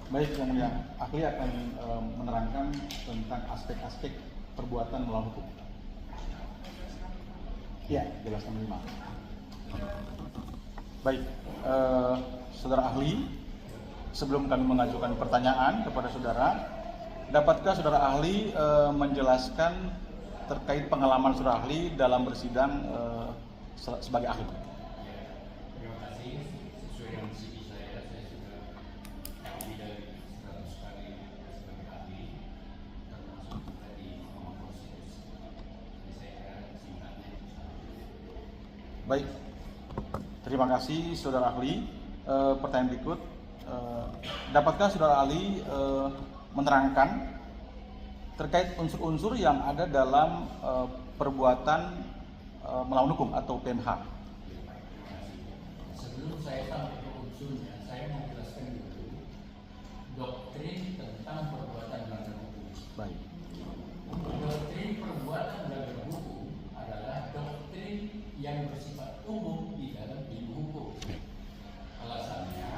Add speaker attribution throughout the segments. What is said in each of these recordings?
Speaker 1: Baik, yang mulia, ahli akan menerangkan tentang aspek-aspek perbuatan melawan hukum. Ya, jelaskan 5. Baik, saudara ahli, sebelum kami mengajukan pertanyaan kepada saudara, dapatkah saudara ahli menjelaskan terkait pengalaman saudara ahli dalam bersidang sebagai ahli?
Speaker 2: Terima kasih. Sesuai dengan CV saya sudah lebih dari 100 kali sebagai ahli, termasuk juga di Mahkamah Konstitusi. Jadi saya kira singkatnya itu sama.
Speaker 1: Baik, terima kasih saudara ahli. Pertanyaan berikut, dapatkah saudara ahli menerangkan terkait unsur-unsur yang ada dalam perbuatan melawan hukum atau PMH?
Speaker 2: Sebelum saya sampai ke unsurnya, saya mau jelaskan dulu doktrin tentang perbuatan melanggar hukum.
Speaker 1: Baik.
Speaker 2: Doktrin perbuatan melanggar hukum adalah doktrin yang bersifat umum di dalam ilmu hukum. Alasannya,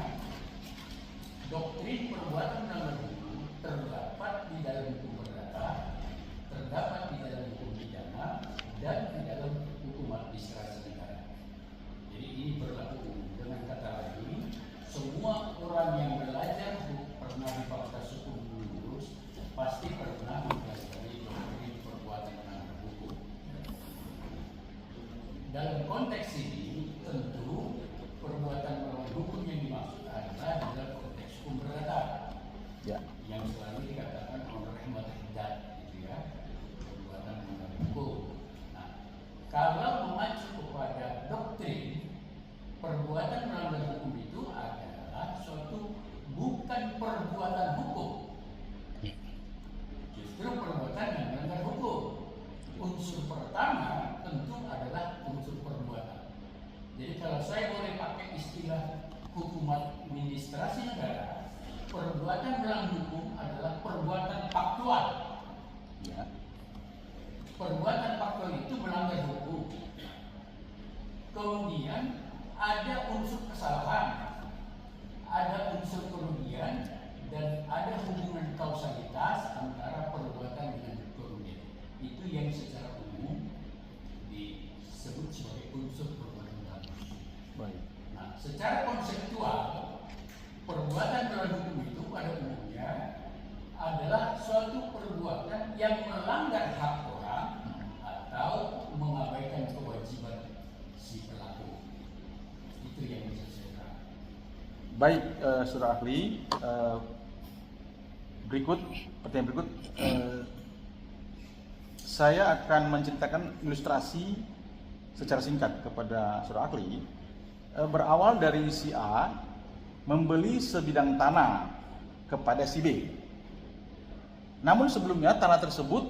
Speaker 2: doktrin perbuatan melanggar hukum terdapat di dalam hukum perdata, terdapat di dalam hukum pidana, dan di dalam hukum administrasi negara. Jadi ini berlaku umum. Dengan kata lain, semua orang yang belajar pernah di fakultas hukum lulus pasti pernah mempelajari doktrin perbuatan melanggar hukum. Dalam konteks ini, tentu perbuatan melawan hukum yang dimaksud adalah dalam konteks hukum perdata,
Speaker 1: Ya.
Speaker 2: yang selalu dikatakan oleh rahmat hidat, gitu ya, perbuatan melanggar hukum. Nah, kalau mengacu kepada doktrin, perbuatan melanggar hukum itu adalah suatu bukan perbuatan hukum, justru perbuatan yang melanggar hukum. Unsur pertama tentu adalah unsur perbuatan. Jadi kalau saya boleh pakai istilah hukum administrasi negara, perbuatan melanggar hukum adalah perbuatan faktual.
Speaker 1: Ya.
Speaker 2: Perbuatan faktual itu melanggar hukum. Kemudian ada unsur kesalahan, ada unsur kerugian, dan ada hubungan kausalitas antara perbuatan dengan kerugian. Itu yang secara umum disebut sebagai unsur perbuatan melanggar hukum.
Speaker 1: Baik.
Speaker 2: Nah, secara konseptual, perbuatan melanggar hukum itu pada umumnya adalah suatu perbuatan yang melanggar hak orang atau mengabaikan kewajiban si pelaku. Itu yang bisa saya terangkan.
Speaker 1: Baik, saudara ahli. Pertanyaan berikut, saya akan menceritakan ilustrasi secara singkat kepada saudara ahli. Berawal dari si A membeli sebidang tanah kepada si B. Namun sebelumnya tanah tersebut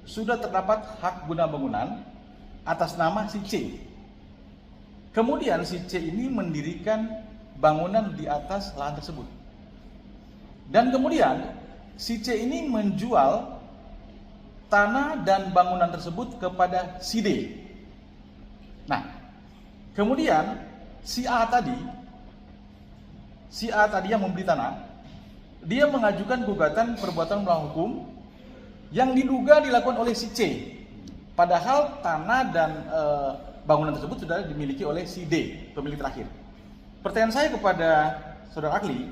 Speaker 1: sudah terdapat hak guna bangunan atas nama si C. Kemudian si C ini mendirikan bangunan di atas lahan tersebut. Dan kemudian si C ini menjual tanah dan bangunan tersebut kepada si D. Nah, kemudian si A tadi yang membeli tanah, dia mengajukan gugatan perbuatan melawan hukum yang diduga dilakukan oleh si C. Padahal tanah dan bangunan tersebut sudah dimiliki oleh si D, pemilik terakhir. Pertanyaan saya kepada saudara ahli,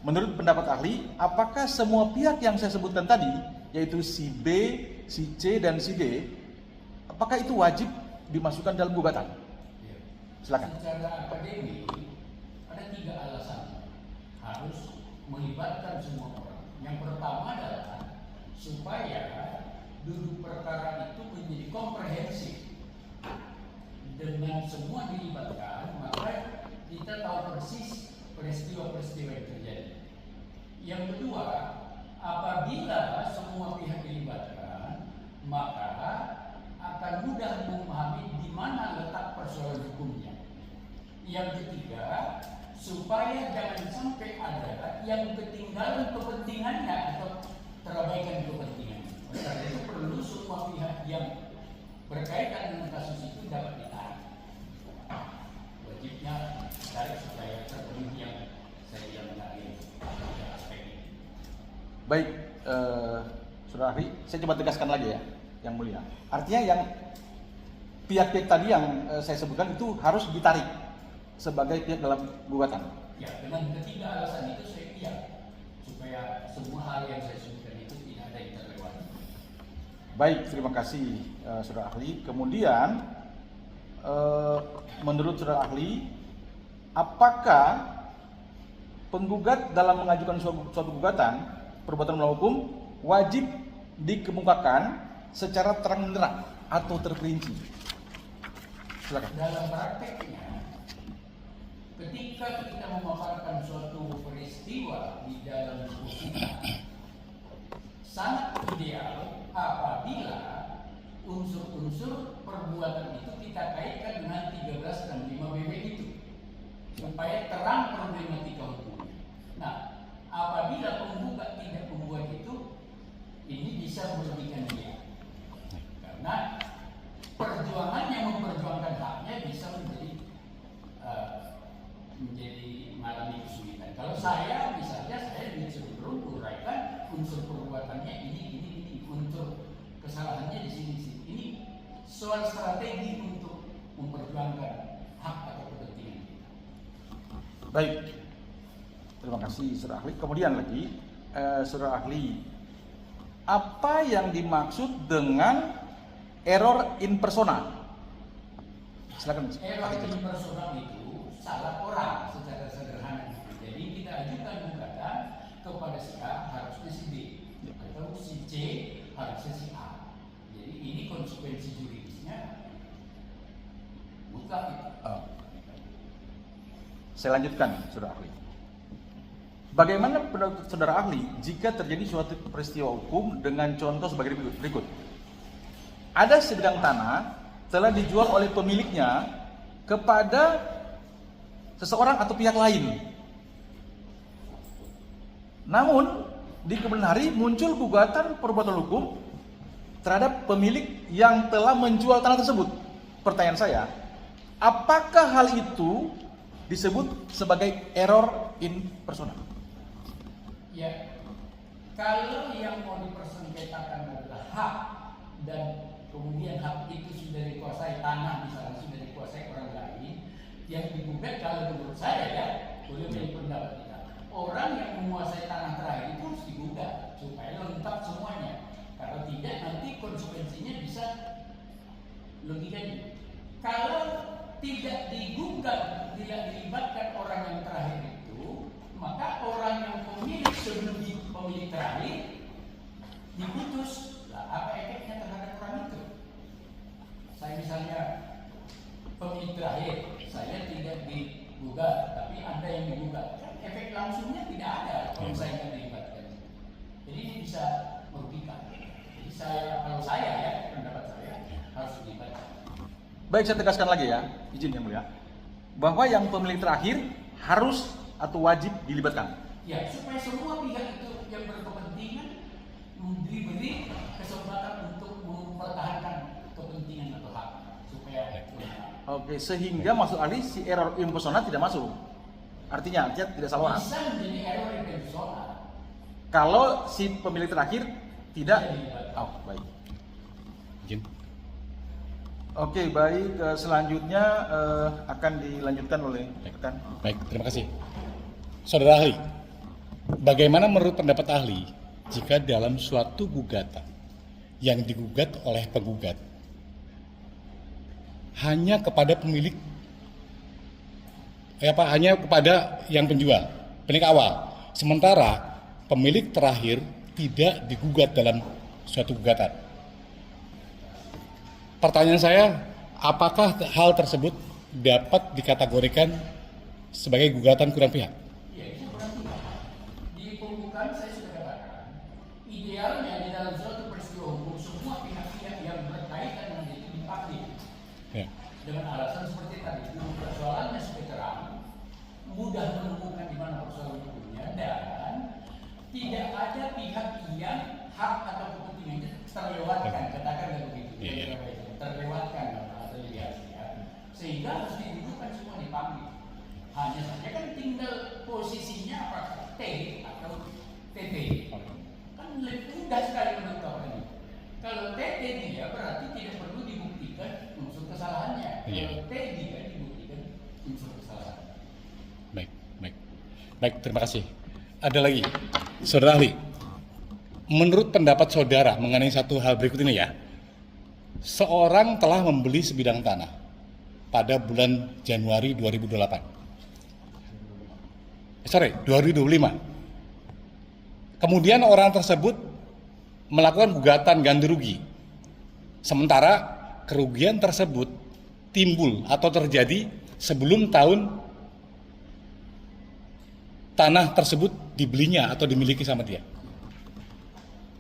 Speaker 1: menurut pendapat ahli, apakah semua pihak yang saya sebutkan tadi, yaitu si B, si C, dan si D, apakah itu wajib dimasukkan dalam gugatan? Silakan.
Speaker 2: Secara akademik, ada 3 alasan harus melibatkan semua orang. Yang pertama adalah supaya duduk perkara itu menjadi komprehensif. Dengan semua dilibatkan, maka kita tahu persis peristiwa-peristiwa yang terjadi. Yang kedua, apabila semua pihak dilibatkan, maka akan mudah memahami di mana letak persoalan hukumnya. Yang ketiga, supaya jangan sampai ada yang ketinggalan kepentingannya atau terabaikan kepentingannya. Oleh karena itu perlu semua pihak yang berkaitan dengan kasus itu dapat ditarik. Wajibnya ditarik supaya terpenuhi yang saya bilang tadi, aspek
Speaker 1: Baik, Saudara Ahli, saya coba tegaskan lagi ya, yang mulia. Artinya yang pihak-pihak tadi yang saya sebutkan itu harus ditarik sebagai pihak dalam gugatan.
Speaker 2: Ya, dengan ketiga alasan itu saya iya, supaya semua hal yang saya sebutkan itu tidak ada yang terlewati.
Speaker 1: Baik, terima kasih Saudara Ahli. Kemudian menurut Saudara Ahli, apakah penggugat dalam mengajukan suatu gugatan perbuatan melawan hukum wajib dikemukakan secara terang-benderang atau terperinci? Silakan.
Speaker 2: Dalam prakteknya, ketika kita memaparkan suatu peristiwa di dalam hukum, sangat ideal apabila unsur-unsur perbuatan itu kita kaitkan dengan 1365 BB itu, supaya terang problematika hukumnya. Nah, apabila penggugat tidak membuat itu, ini bisa merugikan dia, karena perjuangannya memperjuangkan haknya bisa menjadi mengalami kesulitan. Kalau saya misalnya saya disuruh uraikan unsur perbuatannya ini, unsur kesalahannya di sini. Ini soal strategi untuk memperjuangkan hak atau kepentingan kita.
Speaker 1: Baik, terima kasih Saudara Ahli. Kemudian lagi, Saudara Ahli, apa yang dimaksud dengan error in persona? Silakan.
Speaker 2: Error in persona itu salah orang secara sederhana. Jadi kita ajukan gugatan kepada si A harusnya si B, atau si C harusnya si A. Jadi ini konsekuensi juridisnya mutlak itu.
Speaker 1: Saya lanjutkan, Saudara Ahli. Bagaimana pendapat Saudara Ahli jika terjadi suatu peristiwa hukum dengan contoh sebagai berikut? Ada sebidang tanah telah dijual oleh pemiliknya kepada seseorang atau pihak lain. Namun di kemudian hari muncul gugatan perbuatan hukum terhadap pemilik yang telah menjual tanah tersebut. Pertanyaan saya, apakah hal itu disebut sebagai error in persona?
Speaker 2: Ya, kalau yang mau dipersengketakan adalah hak dan kemudian hak itu sudah dikuasai, tanah misalnya sudah dikuasai orang lain, yang digugat kalau menurut saya ya, boleh menjadi pendapat kita, orang yang menguasai tanah terakhir itu harus digugat supaya lengkap semuanya. Kalau tidak nanti konsekuensinya bisa logikanya. Kalau tidak digugat, tidak dilibatkan orang yang terakhir itu, maka orang yang pemilik sebelum pemilik terakhir diputus. Lah, apa efeknya terhadap orang itu? Saya misalnya pemilik terakhir, saya tidak digugat, tapi Anda yang digugat. Kan efek langsungnya tidak ada kalau saya tidak dilibatkan. Jadi ini bisa merugikan. Jadi kalau saya ya, pendapat saya harus dilibatkan.
Speaker 1: Baik, saya tegaskan lagi ya, izin yang mulia, bahwa yang pemilik terakhir harus atau wajib dilibatkan.
Speaker 2: Ya, supaya semua pihak itu yang berkepentingan diberi kesempatan untuk mempertahankan kepentingan atau hak supaya.
Speaker 1: Oke, sehingga maksud ahli si error in persona tidak masuk. Artinya tidak salah orang.
Speaker 2: Bisa menjadi error in persona
Speaker 1: kalau si pemilik terakhir tidak. Oh, baik.
Speaker 3: Izin.
Speaker 1: Oke, baik. Selanjutnya akan dilanjutkan oleh rekan.
Speaker 3: Baik, terima kasih. Saudara ahli, bagaimana menurut pendapat ahli jika dalam suatu gugatan yang digugat oleh penggugat hanya kepada pemilik, hanya kepada yang penjual, pemilik awal, sementara pemilik terakhir tidak digugat dalam suatu gugatan? Pertanyaan saya, apakah hal tersebut dapat dikategorikan sebagai gugatan kurang pihak?
Speaker 2: Ya, itu kurang pihak. Di pembukaan saya sudah katakan, idealnya di dalam suatu peristiwa hukum semua pihak-pihak yang berkaitan dengan itu dipanggil.
Speaker 3: Ya.
Speaker 2: Dengan alasan seperti tadi, persoalannya supaya terang, mudah menemukan di mana persoalan hukumnya, dan tidak ada pihak yang hak atau kepentingannya terlewatkan, katakanlah begitu.
Speaker 3: Iya.
Speaker 2: Terlewatkan atau dilihat, sehingga harus didudukkan semua dipanggil. Hanya saja kan tinggal posisinya apakah T atau TT. kan lebih mudah sekali menetapkan itu. Kalau TT dia berarti tidak perlu dibuktikan unsur kesalahannya.
Speaker 3: Iya.
Speaker 2: Kalau T dia dibuktikan unsur kesalahan.
Speaker 3: Baik, baik. Baik, terima kasih. Ada lagi, saudara ahli. Menurut pendapat saudara mengenai satu hal berikut ini ya, seorang telah membeli sebidang tanah pada bulan Januari 2025. Kemudian orang tersebut melakukan gugatan ganti rugi. Sementara kerugian tersebut timbul atau terjadi sebelum tahun tanah tersebut dibelinya atau dimiliki sama dia.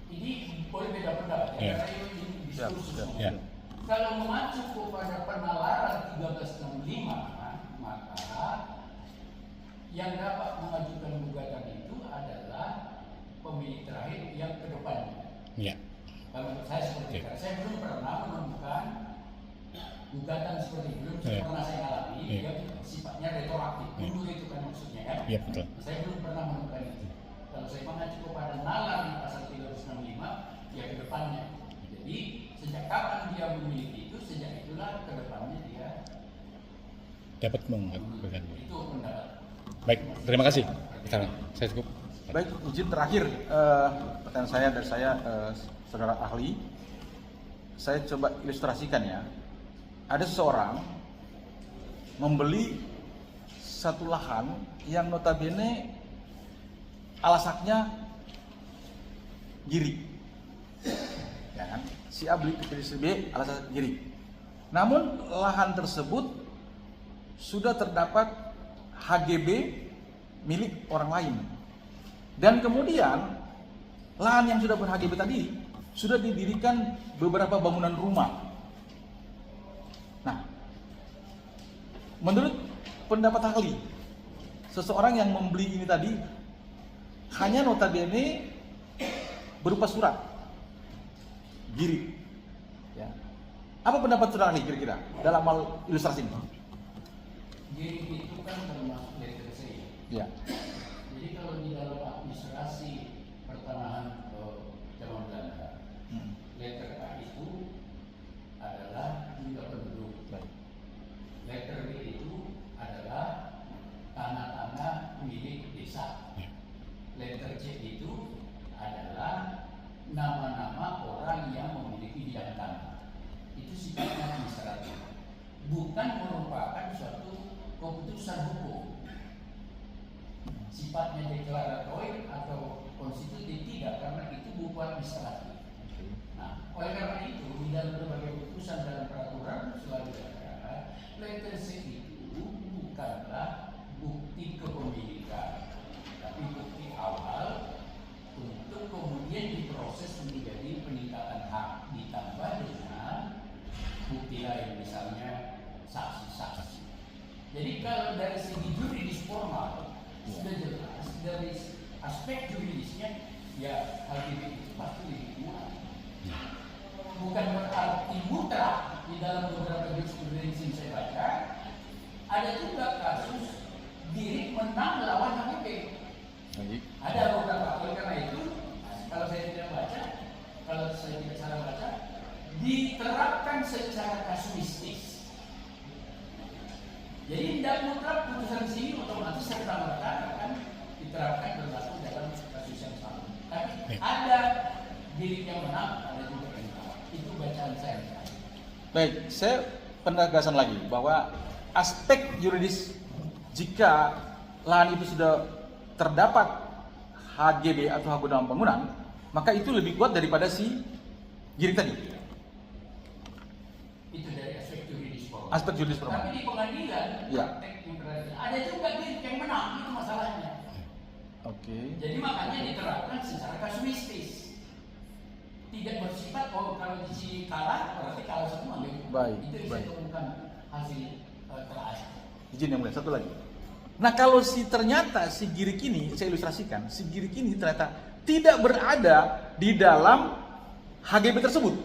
Speaker 2: Ini boleh beda pendapat
Speaker 3: Iya.
Speaker 2: karena ini diskursus.
Speaker 3: Ya.
Speaker 2: Kalau mengacu kepada penalaran 1365, maka yang dapat mengajukan gugatan itu adalah pemilik terakhir yang ke depannya.
Speaker 3: Ya.
Speaker 2: Kalau menurut saya seperti itu.
Speaker 3: Oke.
Speaker 2: Saya belum pernah menemukan gugatan seperti itu, belum
Speaker 3: Iya.
Speaker 2: pernah saya alami,
Speaker 3: Iya.
Speaker 2: yang sifatnya retroaktif.
Speaker 3: Iya.
Speaker 2: Dulu itu kan maksudnya kan.
Speaker 3: Iya, betul.
Speaker 2: Saya belum pernah menemukan itu. Kalau saya mengacu kepada nalar di pasal 365, ya ke depannya. Jadi sejak kapan dia memiliki itu, sejak itulah ke depannya dia
Speaker 3: Dapat menggugat.
Speaker 2: itu pendapat.
Speaker 3: Baik, terima kasih. Sekarang saya cukup.
Speaker 1: Baik, izin terakhir pertanyaan saya dari saya saudara ahli. Saya coba ilustrasikan ya. Ada seseorang membeli satu lahan yang notabene alasaknya giri. Ya kan? Si A beli ke si B alasak giri. Namun lahan tersebut sudah terdapat HGB milik orang lain. Dan kemudian lahan yang sudah ber-HGB tadi sudah didirikan beberapa bangunan rumah. Nah, menurut pendapat ahli, seseorang yang membeli ini tadi hanya notabene berupa surat giri. Ya. Apa pendapat saudara ahli kira-kira dalam hal ilustrasi ini?
Speaker 2: Jadi itu kan termasuk letter C.
Speaker 1: Ya.
Speaker 2: Jadi kalau di dalam administrasi pertanahan zaman Belanda, letter A itu adalah jumlah penduduk.
Speaker 1: Baik.
Speaker 2: Letter B itu adalah tanah-tanah milik desa. Letter C itu adalah nama-nama orang yang memiliki bidang tanah. Itu sifatnya administratif, bukan merupakan suatu keputusan hukum. Sifatnya deklaratorik atau konstitutif tidak, karena itu buku administratif. Nah, oleh karena itu di dalam berbagai keputusan dalam peraturan selalu dikatakan letter C itu bukanlah bukti kepemilikan, tapi bukti awal untuk kemudian diproses menjadi peningkatan hak, ditambah dengan bukti lain, misalnya saksi-saksi. Jadi kalau dari segi juridis formal sudah jelas, dari aspek juridisnya ya HGB itu pasti lebih kuat. Bukan berarti mutlak. Di dalam beberapa jurisprudensi saya baca ada juga kasus diri menang lawan HGB.
Speaker 1: Baik.
Speaker 2: Ada beberapa. Oleh karena itu, kalau saya tidak baca, kalau saya tidak salah baca, diterapkan secara kasuistis. Jadi tidak mutlak putusan sini otomatis serta-merta akan diterapkan berlaku dalam kasus yang sama. Tapi ada diri yang menang, ada juga yang kalah. Itu bacaan saya.
Speaker 1: Baik, saya penegasan lagi bahwa aspek juridis jika lahan itu sudah terdapat HGB atau hak guna bangunan, maka itu lebih kuat daripada si giri tadi.
Speaker 2: Itu dari aspek juridis formal.
Speaker 1: Aspek juridis formal.
Speaker 2: Tapi di pengadilan,
Speaker 1: Ya.
Speaker 2: praktek yang berada, ada juga diri yang menang, itu masalahnya.
Speaker 1: Oke.
Speaker 2: Jadi makanya diterapkan secara kasuistis. Tidak bersifat kalau di sini kalah berarti kalah semua.
Speaker 1: Baik,
Speaker 2: Itu yang
Speaker 1: baik.
Speaker 2: saya temukan hasil terakhir.
Speaker 1: Izin yang mulia, satu lagi. Nah, kalau ternyata si girik ini, saya ilustrasikan, si girik ini ternyata tidak berada di dalam HGB tersebut.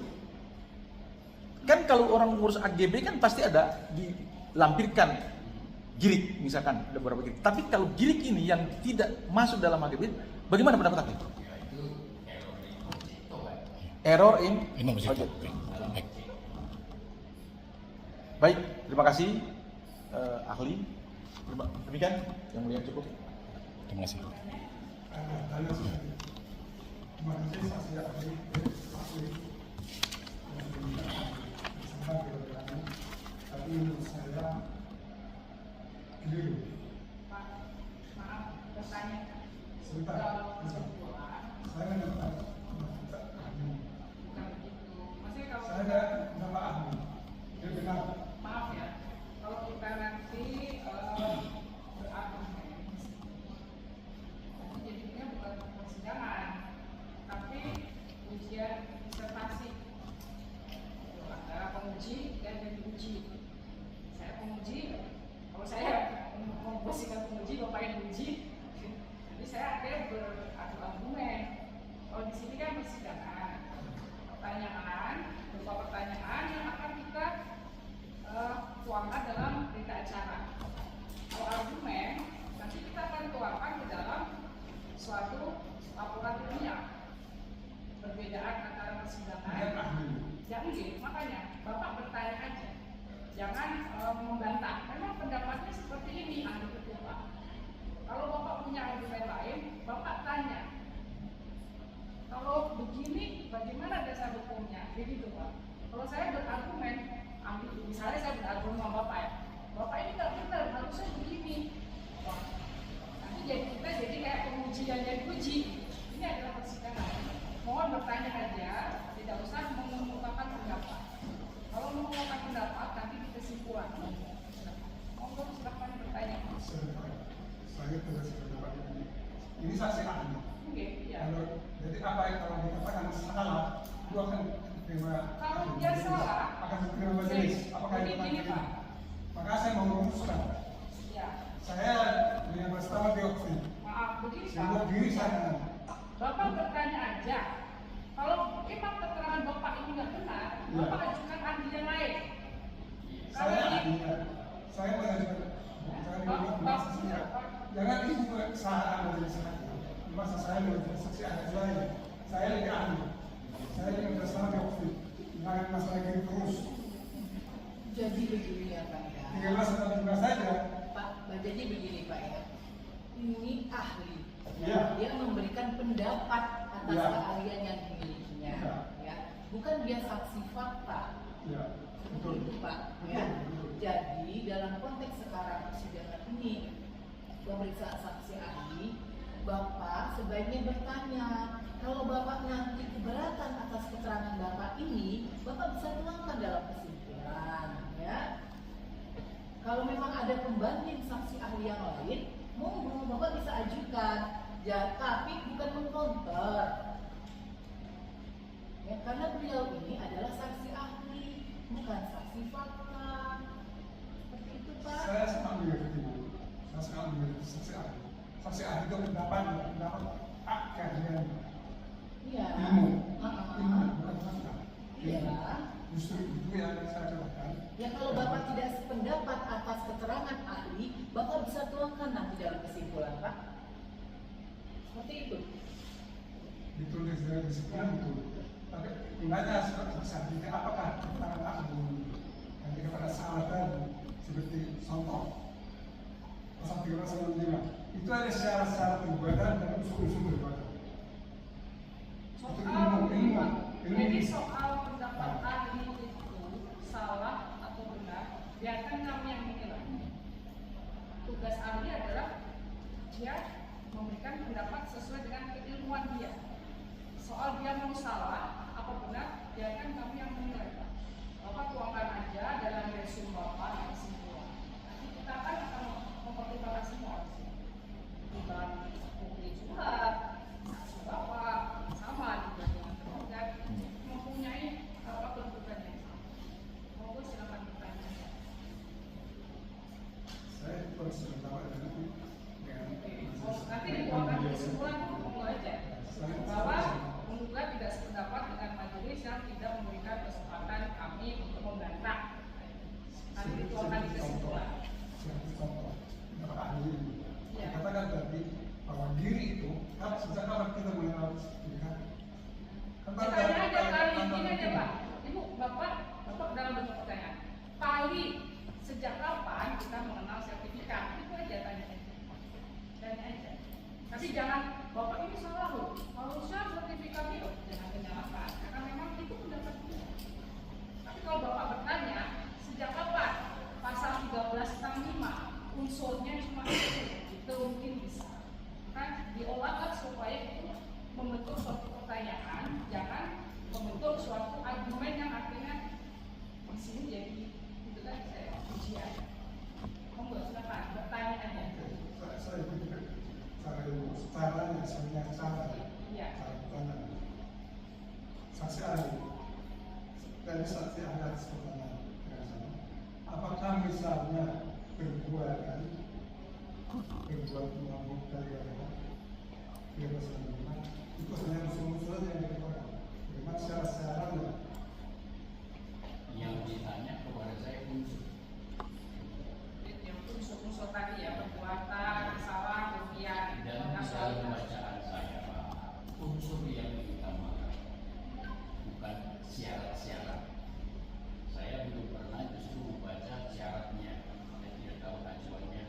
Speaker 1: Kan kalau orang ngurus HGB kan pasti ada dilampirkan girik, misalkan ada beberapa girik. Tapi kalau girik ini yang tidak masuk dalam HGB, bagaimana pendapat Anda?
Speaker 2: Ya itu error.
Speaker 1: error in
Speaker 3: Object.
Speaker 1: object.
Speaker 3: Oke. Baik.
Speaker 1: Baik, terima kasih ahli. Demikian yang mulia, cukup.
Speaker 3: Terima kasih.
Speaker 4: Terima kasih saksi ahli. Tapi menurut saya keliru.
Speaker 5: Maaf, bertanya.
Speaker 4: Sebentar. Saya mendapat ahli.
Speaker 5: Bukan begitu. Maksudnya kalau
Speaker 4: Saya mendapat ahli. Dia benar.
Speaker 5: maaf ya, kalau kita nanti berargumen, nanti jadinya bukan persidangan, tapi ujian disertasi. Antara penguji dan yang diuji. Saya penguji, kalau saya memposisikan penguji, bapak yang diuji, nanti saya akhirnya beradu argumen. Kalau di sini kan persidangan, pertanyaan, berupa pertanyaan yang akan kita tuangkan dalam berita acara. Kalau argumen, nanti kita akan tuangkan ke dalam suatu laporan ilmiah. Perbedaan antara
Speaker 4: Dia
Speaker 5: persidangan,
Speaker 4: ahli.
Speaker 5: ya enggak, makanya Bapak bertanya aja, jangan membantah. Memang pendapatnya seperti ini, ahli betul Pak. Kalau Bapak punya argumen lain, Bapak tanya. Kalau begini, bagaimana dasar hukumnya? Begitu Pak. Kalau saya berargumen, misalnya saya berargumen sama Bapak ya, Bapak ini nggak benar, harusnya begini. Wah, nanti kita jadi kayak penguji dan jadi uji. Ini adalah persidangan. Mohon bertanya aja, tidak usah mengungkapkan pendapat. Kalau mengungkapkan pendapat, nanti kesimpulan. Monggo silahkan bertanya.
Speaker 4: Saya tidak sependapat ini. Ini saksi ahli.
Speaker 5: Oke, ya.
Speaker 4: Jadi apa yang kalau dikatakan salah, itu akan diterima.
Speaker 5: Kalau dia salah,
Speaker 4: akan diterima majelis. Apakah
Speaker 5: jadi
Speaker 4: itu
Speaker 5: gini
Speaker 4: nanti?
Speaker 5: Pak.
Speaker 4: Maka saya mau merumuskan.
Speaker 5: Ya,
Speaker 4: Saya dengan pertama dioksin.
Speaker 5: maaf begini
Speaker 4: Sehingga
Speaker 5: Pak.
Speaker 4: diri saya
Speaker 5: Bapak bertanya aja. Kalau memang keterangan Bapak ini nggak benar, Bapak ajukan ahli yang lain.
Speaker 4: saya
Speaker 5: Kalau
Speaker 4: ahli. Saya mengajukan. Saya dibilang masa saya. Jangan ibu salah majelis hakim. Masa saya mengajukan saksi ahli lain. Saya lebih ahli. Saya dengan pertama dioksin. Jangan masalah gini terus.
Speaker 6: Jadi begini ya Pak ya.
Speaker 4: 13 saja.
Speaker 6: Pak, jadi begini Pak ya. Ini ahli.
Speaker 4: Iya.
Speaker 6: Dia memberikan pendapat atas
Speaker 4: Iya.
Speaker 6: keahlian yang dimilikinya.
Speaker 4: Iya.
Speaker 6: Ya. Bukan dia saksi fakta.
Speaker 4: Ya,
Speaker 6: Betul itu Pak. Ya.
Speaker 4: Betul.
Speaker 6: Jadi dalam konteks sekarang persidangan ini pemeriksaan saksi ahli, Bapak sebaiknya bertanya. Kalau Bapak nanti keberatan atas keterangan Bapak ini, Bapak bisa tuangkan dalam kesimpulan, ya. Kalau memang ada pembanding saksi ahli yang lain, monggo Bapak bisa ajukan, ya, tapi bukan mengkonter. Ya, karena beliau ini adalah saksi ahli, bukan saksi fakta. Seperti itu Pak.
Speaker 4: saya sangat mengerti Bu. Saya sangat mengerti saksi ahli. Saksi ahli itu pendapat keahlian
Speaker 6: Iya.
Speaker 4: ilmu,
Speaker 6: Ah,
Speaker 4: ilmu bukan fakta.
Speaker 6: Iya.
Speaker 4: Justru itu yang saya katakan.
Speaker 6: Ya kalau Bapak tidak sependapat atas keterangan ahli, Bapak bisa tuangkan nanti dalam kesimpulan, Pak. Seperti itu.
Speaker 4: Ditulis dari kesimpulan itu. Tapi nanya saksi ahli apakah keterangan ahli yang dikatakan salah tadi seperti contoh pasal 1395 itu ada syarat-syarat perbuatan dan unsur-unsur perbuatan.
Speaker 5: Jadi soal pendapat ahli itu salah atau benar, biarkan kami yang menilai. Tugas ahli adalah dia memberikan pendapat sesuai dengan keilmuan dia. Soal dia mau salah atau benar, biarkan kami yang menilai. Bapak tuangkan aja dalam resume Bapak yang kesimpulan. Nanti kita akan mempertimbangkan semua di sini. Timbang bukti surat, saksi Bapak, sama juga dengan tergugat mempunyai kedudukan yang sama. Monggo silakan bertanya.
Speaker 4: Saya bersependapat dengan
Speaker 5: Nanti dituangkan kesimpulan monggo aja. Bahwa penggugat tidak sependapat dengan majelis yang tidak memberikan kesempatan kami untuk membantah. Nanti dituangkan di kesimpulan.
Speaker 4: contoh ahli
Speaker 5: Ya.
Speaker 4: katakan tadi bahwa diri itu sejak kapan kita mengenal diri?
Speaker 5: Ditanya aja kali ini aja Pak. Ibu, Bapak dalam bentuk pertanyaan. Kali sejak kapan kita mengenal sertifikat? Itu aja tanya aja. Tapi jangan Bapak ini salah loh. Harusnya sertifikat itu jangan menyalahkan. Karena memang itu pendapat kita. Tapi kalau Bapak bertanya sejak kapan? Pasal 1365 unsurnya cuma itu mungkin bisa. Kan diolahkan supaya itu membentuk suatu pertanyaan, jangan membentuk suatu argumen yang akhirnya di sini jadi itu kan saya ujian. Monggo silakan bertanya aja.
Speaker 4: Saya pikir caranya sebenarnya cara
Speaker 5: Iya.
Speaker 4: bertanya. Saksi ahli dari saksi ahli pertanyaan. Apakah misalnya perbuatan mabuk dari kebebasan lingkungan itu hanya unsur-unsur yang dikeluarkan. Bagaimana secara
Speaker 2: Yang ditanya kepada saya unsur.
Speaker 5: Yang unsur-unsur tadi ya perbuatan, kesalahan, kerugian.
Speaker 2: Dan di dalam bacaan saya Pak, unsur yang diutamakan bukan syarat-syarat. Saya belum pernah justru membaca syaratnya. Saya tidak tahu acuannya.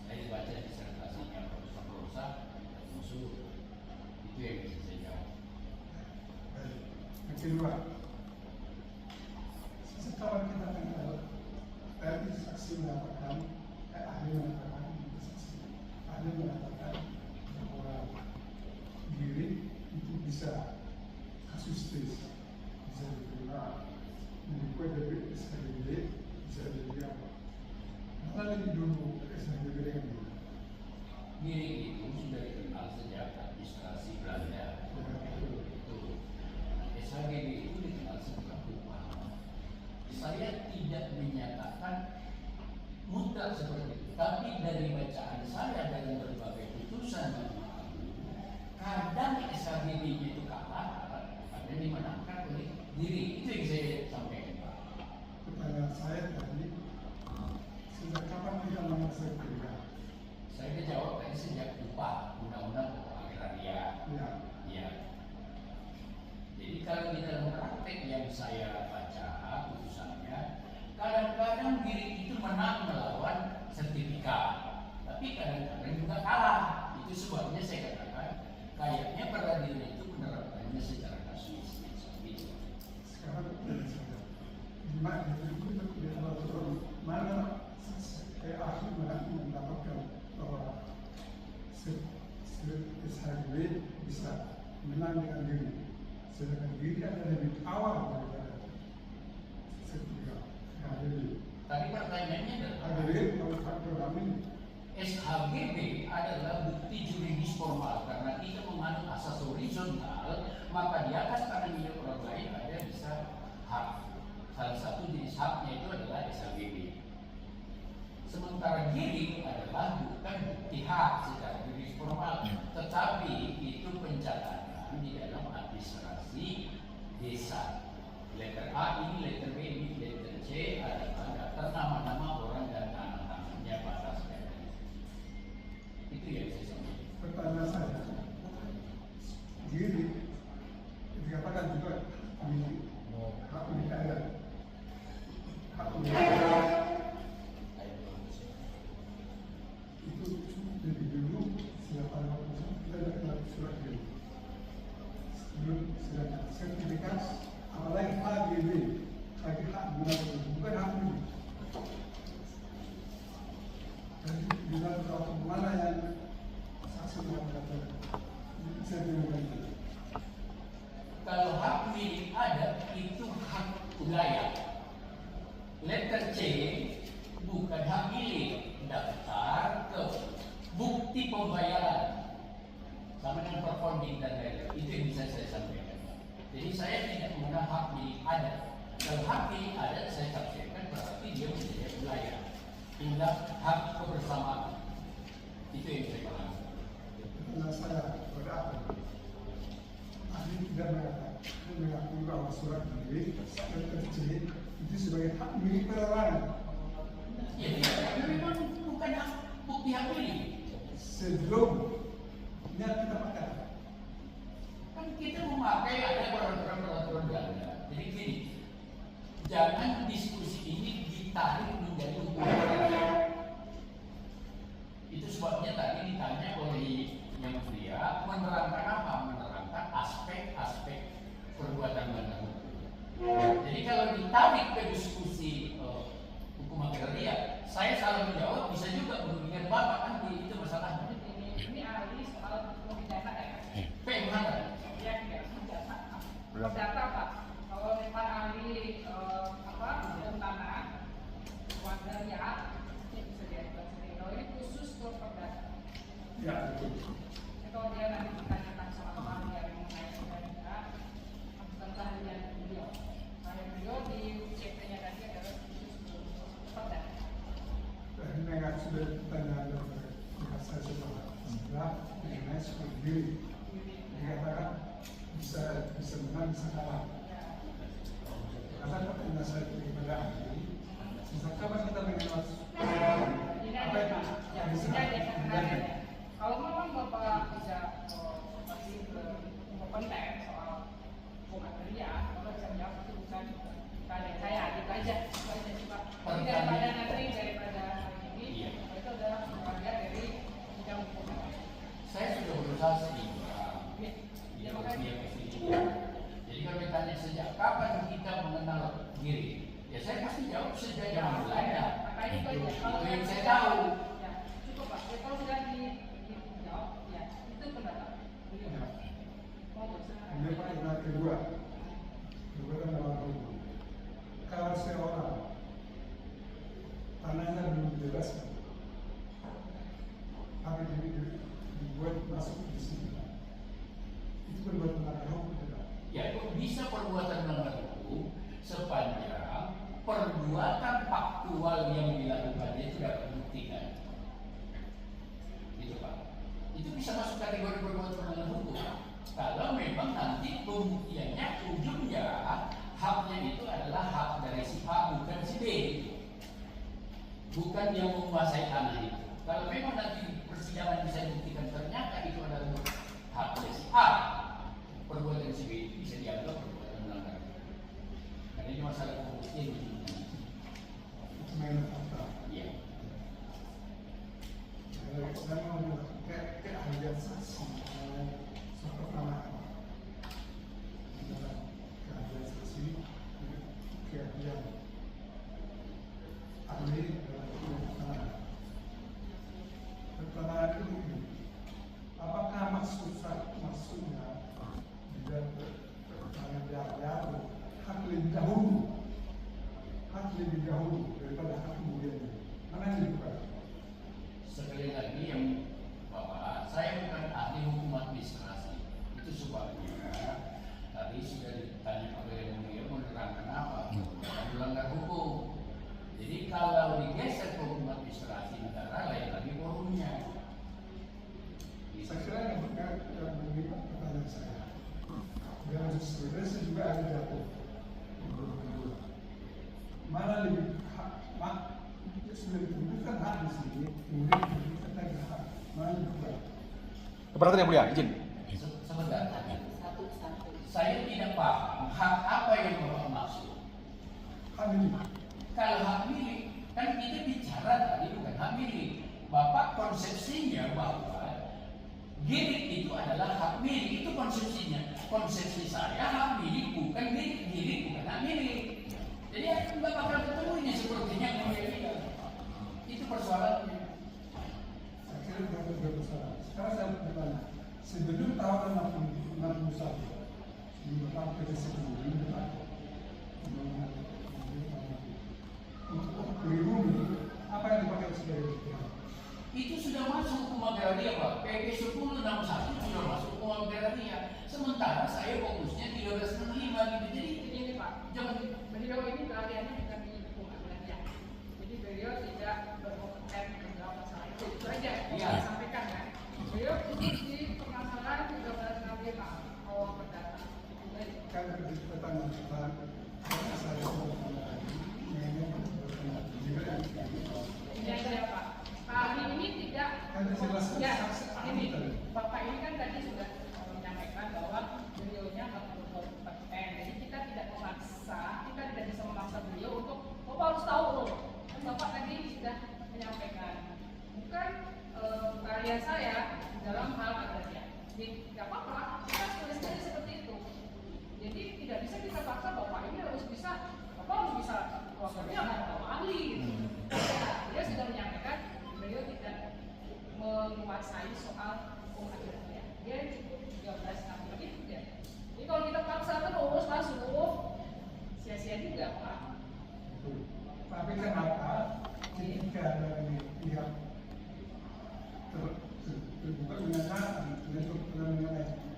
Speaker 2: Saya baca disertasinya Profesor Rosa unsur. Itu yang bisa saya jawab.
Speaker 4: yang kedua, setelah kita kenal tadi saksi mengatakan, ahli mengatakan bahwa diri itu bisa kasus tes, bisa diterima menikuti dari SHBD, bisa jadi apa? Mana lagi dulu SHBD dengan dulu?
Speaker 2: Diri itu sudah dikenal sejak administrasi Belanda. Itu SHBD itu dikenal sebagai upah. Saya tidak menyatakan mutlak seperti itu, tapi dari bacaan saya dari berbagai putusan kadang SHBD itu kalah, ada dimenangkan oleh diri. Itu yang saya sampaikan Pak.
Speaker 4: Pertanyaan saya tadi, sejak kapan kita mengenal sertifikat?
Speaker 2: Saya menjawab tadi sejak upah undang-undang pokok agraria.
Speaker 4: Ya,
Speaker 2: Ya. Jadi kalau di dalam praktek yang saya baca putusannya, kadang-kadang diri itu menang melawan sertifikat, tapi kadang-kadang juga kalah. Itu sebabnya saya katakan kayaknya peradilan itu menerapkannya secara kasuistik. Gitu.
Speaker 4: sekarang di mana ahli mendapatkan bahwa SHBD bisa menang dengan diri, sedangkan diri adalah lebih awal daripada sertifikat.
Speaker 2: Tadi pertanyaannya adalah
Speaker 4: HBD kalau faktor kami
Speaker 2: SHBD adalah bukti juridis formal karena kita mengandung asas horizontal, maka di atas tanah milik orang lain ada bisa hak. Salah satu jenis haknya itu adalah SHBD. Sementara diri adalah bukan bukti hak secara juridis formal, tetapi itu pencatatan di dalam administrasi desa. Letter A ini, letter B ini, letter C adalah daftar nama-nama orang dan tanah-tanahnya batas daerah. Itu yang saya sampaikan.
Speaker 4: pertanyaan saya, diri dikatakan juga milik hak milik adat, hak milik adat itu lebih dulu sejak pada waktu itu kita tidak kenal surat diri. Sebelum sedangkan sertifikat, apalagi HGB, lagi hak guna bukan hak milik. Jadi di dalam suatu mana yang saksi mengatakan sertifikat.
Speaker 2: Kalau hak milik adat itu hak wilayah. Letter C bukan hak milik, daftar ke bukti pembayaran sama dengan performing dan lain-lain. Itu yang bisa saya sampaikan. Jadi saya tidak mengenal hak milik adat. Kalau hak milik adat saya sampaikan berarti dia menjadi wilayah. Tinggal hak kebersamaan. Itu yang saya pahami.
Speaker 4: Pertanyaan saya kepada ahli, ahli tidak mengakui bahwa surat diri letter C itu sebagai hak milik perorangan.
Speaker 2: Jadi memang bukan hak bukti hak milik.
Speaker 4: Sebelumnya kita pakai
Speaker 2: Kan kita memakai ada orang
Speaker 5: perdata Pak. Kalau memang ahli hukum tanah, wajarnya ini bisa diajukan sendiri. Kalau ini khusus untuk perdata.
Speaker 4: Ya, betul.
Speaker 5: Kalau dia nanti ditanyakan sama ahli yang mengenai tidak, ajukan keahlian beliau. Keahlian beliau di CP-nya tadi adalah khusus untuk perdata.
Speaker 4: Ini yang sudah ditanya oleh saya setelah mengenai seperti diri. Dikatakan bisa menang, bisa kalah. Karena pertanyaan saya kepada ahli, kapan kita mengenal
Speaker 5: Ini
Speaker 4: apa
Speaker 5: ada Pak, ya,
Speaker 4: yang bisa
Speaker 5: ini ada
Speaker 4: kita
Speaker 5: keterangannya. Kalau memang Bapak bisa masih berkomentar soal hukum agraria, Bapak bisa menjawab itu bukan kalian saya, itu aja sih Pak. Jadi daripada nanti daripada hari ini,
Speaker 2: Iya.
Speaker 5: itu adalah bagian dari bidang hukum.
Speaker 2: Saya sudah berusaha seimbang.
Speaker 5: Iya.
Speaker 2: Iya, iya, iya. Jadi kalau ditanya sejak kapan kita mengenal diri, ya saya pasti jawab sejak zaman Belanda.
Speaker 5: Makanya itu aja. Kalau
Speaker 2: Itu yang
Speaker 5: sudah
Speaker 2: saya tahu.
Speaker 5: ya cukup Pak. Ya, kalau sudah dijawab, ya itu pendapat beliau. Mau berusaha.
Speaker 4: Ini pertanyaan kedua kan dalam hukum. Kalau seorang tanahnya belum dijelaskan, tapi dibuat masuk di sini, itu perbuatan melanggar hukum tidak?
Speaker 2: Ya, itu bisa perbuatan melanggar hukum sepanjang perbuatan faktual yang dilakukannya itu dapat dibuktikan. Gitu Pak. Itu bisa masuk kategori perbuatan melanggar hukum. Kalau memang nanti pembuktiannya ujungnya haknya itu adalah hak dari si A bukan si B, bukan yang menguasai tanah itu. Kalau memang nanti persidangan bisa dibuktikan ternyata itu adalah hak dari si A, perbuatan si B bisa dianggap perbuatan melanggar. Karena ini masalah pembuktian ujungnya.
Speaker 4: Itu main fakta.
Speaker 2: Iya.
Speaker 4: Saya mau keahlian saksi soal pertama. Keahlian saksi, keahlian ahli dalam pertama. Pertama itu begini, apakah maksudnya tidak pertanyaan hak lebih dahulu daripada hak kemudian? Mana yang lebih baik?
Speaker 2: Sekali lagi yang Bapak, saya bukan ahli hukum administrasi. Itu sebabnya tadi sudah ditanya oleh yang menerangkan apa melanggar hukum. Jadi kalau digeser ke hukum administrasi negara lain lagi forumnya.
Speaker 4: Saya kira yang menjadi pertanyaan saya. Dan sebenarnya juga ada jatuh. Mana lebih hak, sudah ditentukan hak di sini, kemudian ditentukan lagi hak. Mana lebih baik?
Speaker 1: Keberatan yang mulia, izin.
Speaker 2: Sebentar.
Speaker 6: Satu.
Speaker 2: Saya tidak paham hak apa yang Bapak maksud.
Speaker 4: Hak milik.
Speaker 2: Kalau hak milik, kan kita bicara tadi bukan hak milik. Bapak konsepsinya bahwa girik itu adalah hak milik, itu konsepsinya. Konsepsi saya hak milik bukan girik, girik bukan hak milik. Jadi nggak bakal ketemu ini sepertinya kalau dia bilang. Itu persoalannya.
Speaker 4: Saya kira sudah bersalah. Sekarang saya bertanya, sebelum tahun 61, sebelum Bapak PDC sebelum untuk pribumi, apa yang dipakai sebagai bukti?
Speaker 2: Itu sudah masuk hukum agraria Pak. PP 1061 sudah masuk hukum agraria. Sementara saya fokusnya 1365 gitu. Jadi
Speaker 5: Ini Pak,
Speaker 2: jangan
Speaker 5: beliau ini keahliannya bukan di hukum agraria. Jadi beliau tidak berkompeten menjawab masalah itu. Itu aja yang
Speaker 2: Iya.
Speaker 5: saya sampaikan kan. Beliau khusus di permasalahan 1365 awal perdata. Itu aja.
Speaker 4: Kan pertanyaan karena saya
Speaker 5: Ini aja ya Pak. Pak ahli ini tidak
Speaker 4: Kan jelas
Speaker 5: ya
Speaker 4: saksi ahli
Speaker 5: ini
Speaker 4: tadi.
Speaker 5: Bapak ini kan tadi sudah menyampaikan bahwa beliaunya nggak berkompeten. Jadi kita tidak memaksa, kita tidak bisa memaksa beliau untuk Bapak harus tahu loh. Kan Bapak tadi sudah menyampaikan bukan keahlian saya dalam hal agraria. Jadi nggak apa-apa, kita tulis saja seperti itu. Jadi tidak bisa kita paksa Bapak ini harus bisa, Bapak harus bisa prosesnya atau ahli. Gitu. Ya, dia sudah menyampaikan beliau tidak menguasai soal hukum agraria. Dia cukup 13 tahun itu ya. Jadi kalau kita paksa terus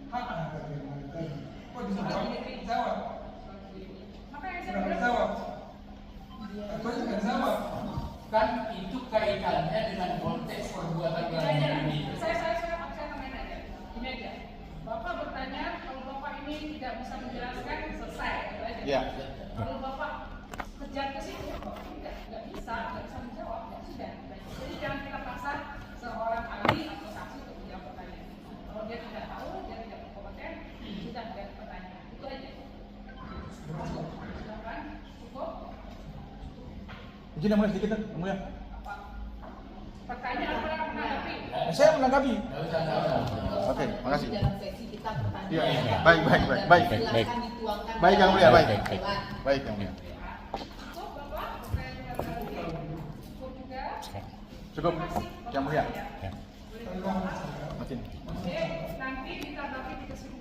Speaker 4: hak anak yang mana tadi. Kok bisa jawab?
Speaker 5: Makanya saya
Speaker 4: Sudah
Speaker 5: bilang,
Speaker 4: jawab. Kok juga jawab?
Speaker 2: Kan itu kaitannya dengan konteks perbuatan melanggar ini.
Speaker 5: saya tambahin aja. Ini aja. Bapak bertanya, kalau Bapak ini tidak bisa menjelaskan, selesai. Gitu aja.
Speaker 1: Ya.
Speaker 5: Kalau Bapak kejar ke situ, Bapak nggak bisa menjawab. Ya sudah. Jadi jangan kita paksa seorang ahli atau saksi untuk menjawab pertanyaan. Kalau dia tidak tahu, dia tidak berkompeten, sudah tidak ada pertanyaan. Itu aja. Silakan. Cukup.
Speaker 1: Izin yang mulia sedikit, Yang Mulia.
Speaker 5: Apa? Pertanyaan apa menanggapi?
Speaker 1: Saya menanggapi.
Speaker 2: Nggak usah.
Speaker 1: Oke, makasih.
Speaker 6: Dalam sesi kita pertanyaan.
Speaker 1: Iya, iya. Baik.
Speaker 6: Silakan dituangkan.
Speaker 1: Baik, Yang Mulia, baik.
Speaker 6: Silakan.
Speaker 1: Baik, Yang Mulia.
Speaker 5: Cukup, Bapak? Cukup juga?
Speaker 1: Cukup, Yang Mulia.
Speaker 3: Ya.
Speaker 5: Boleh, Bapak?